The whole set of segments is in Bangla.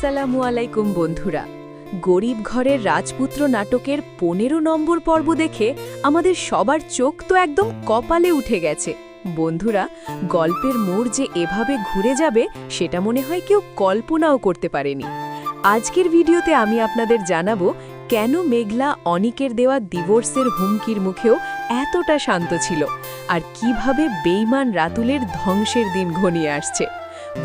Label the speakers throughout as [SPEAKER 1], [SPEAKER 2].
[SPEAKER 1] আসসালামু আলাইকুম বন্ধুরা। গরিব ঘরের রাজপুত্র নাটকের ১৫ নম্বর পর্ব দেখে আমাদের সবার চোখ তো একদম কপালে উঠে গেছে। বন্ধুরা, গল্পের মোড় যে এভাবে ঘুরে যাবে সেটা মনে হয় কেউ কল্পনাও করতে পারেনি। আজকের ভিডিওতে আমি আপনাদের জানাবো কেন মেঘলা অনিকের দেওয়া ডিভোর্সের হুমকির মুখেও এতটা শান্ত ছিল, আর কিভাবে বেঈমান রাতুলের ধ্বংসের দিন ঘনিয়ে আসছে।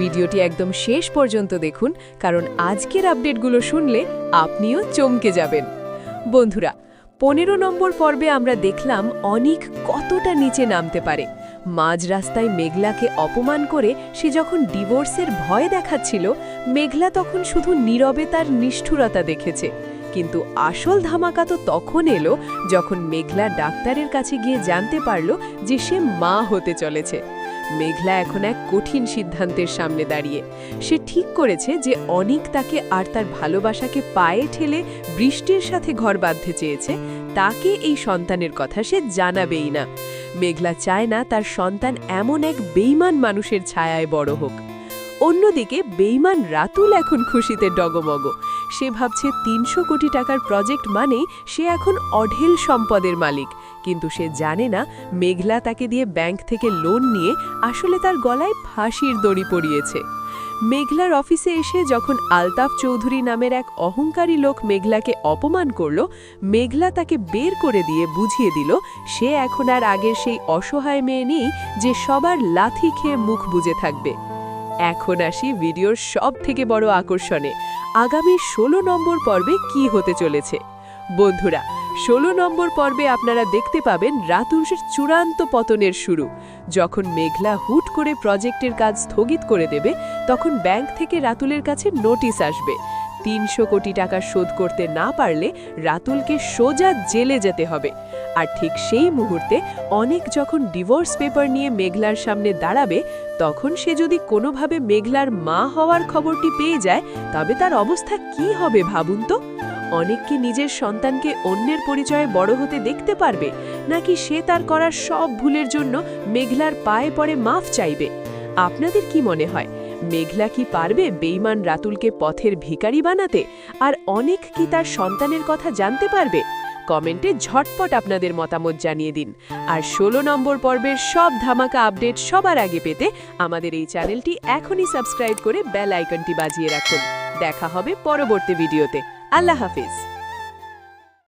[SPEAKER 1] ভিডিওটি একদম শেষ পর্যন্ত দেখুন, কারণ আজকের আপডেটগুলো শুনলে আপনিও চমকে যাবেন। বন্ধুরা, ১৫ নম্বর পর্বে আমরা দেখলাম অনিক কতটা নিচে নামতে পারে। মাঝ রাস্তায় মেঘলাকে অপমান করে সে যখন ডিভোর্সের ভয় দেখাচ্ছিল, মেঘলা তখন শুধু নীরবে তার নিষ্ঠুরতা দেখেছে। কিন্তু আসল ধামাকা তো তখন এলো যখন মেঘলা ডাক্তারের কাছে গিয়ে জানতে পারল যে সে মা হতে চলেছে। মেঘলা এখন এক কঠিন সিদ্ধান্তের সামনে দাঁড়িয়ে। সে ঠিক করেছে যে অনিক তাকে আর তার ভালোবাসাকে পায়ে ঠেলে বৃষ্টির সাথে ঘর বাঁধতে চেয়েছে, তাকে এই সন্তানের কথা সে জানাবেই না। মেঘলা চায় না তার সন্তান এমন এক বেঈমান মানুষের ছায়ায় বড় হোক। অন্যদিকে বেঈমান রাতুল এখন খুশিতে ডগমগ। সে ভাবছে ৩০০ কোটি টাকার প্রজেক্ট মানেই সে এখন অঢেল সম্পদের মালিক। কিন্তু সে জানে না মেঘলা তাকে দিয়ে ব্যাংক থেকে লোন নিয়ে আসলে তার গলায় ফাঁসির দড়ি পরিয়েছে। মেঘলার অফিসে এসে যখন আলতাফ চৌধুরী নামের এক অহংকারী লোক মেঘলাকে অপমান করল, মেঘলা তাকে বের করে দিয়ে বুঝিয়ে দিল সে এখন আর আগের সেই অসহায় মেয়ে নেই যে সবার লাথি খেয়ে মুখ বুজে থাকবে। এখন আসি ভিডিওর সব থেকে বড় আকর্ষণে, আগামী ১৬ নম্বর পর্বে কি হতে চলেছে। বন্ধুরা, ১৬ নম্বর পর্বে আপনারা দেখতে পাবেন রাতুলের চূড়ান্ত পতনের শুরু। যখন মেঘলা হুট করে প্রজেক্টের কাজ স্থগিত করে দেবে, তখন ব্যাংক থেকে রাতুলের কাছে নোটিশ আসবে। ৩০০ কোটি টাকা শোধ করতে না পারলে রাতুলকে সোজা জেলে যেতে হবে। আর ঠিক সেই মুহূর্তে অনিক যখন ডিভোর্স পেপার নিয়ে মেঘলার সামনে দাঁড়াবে, তখন সে যদি কোনোভাবে মেঘলার মা হওয়ার খবরটি পেয়ে যায়, তবে তার অবস্থা কি হবে ভাবুন তো। অনিককে নিজের সন্তানকে অন্যের পরিচয়ে বড় হতে দেখতে পারবে, নাকি সে তার করার সব ভুলের জন্য মেঘলার পায়ে পড়ে মাফ চাইবে? আপনাদের কি মনে হয়, মেঘলা কি পারবে বেঈমান রাতুলকে পথের ভিখারি বানাতে? আর অনিক কি তার সন্তানের কথা জানতে পারবে? কমেন্টে ঝটপট আপনাদের মতামত জানিয়ে দিন। আর ১৬ নম্বর পর্বের সব ধামাকা আপডেট সবার আগে পেতে আমাদের এই চ্যানেলটি এখনই সাবস্ক্রাইব করে বেল আইকনটি বাজিয়ে রাখুন। দেখা হবে পরবর্তী ভিডিওতে। আল্লাহ হাফিজ।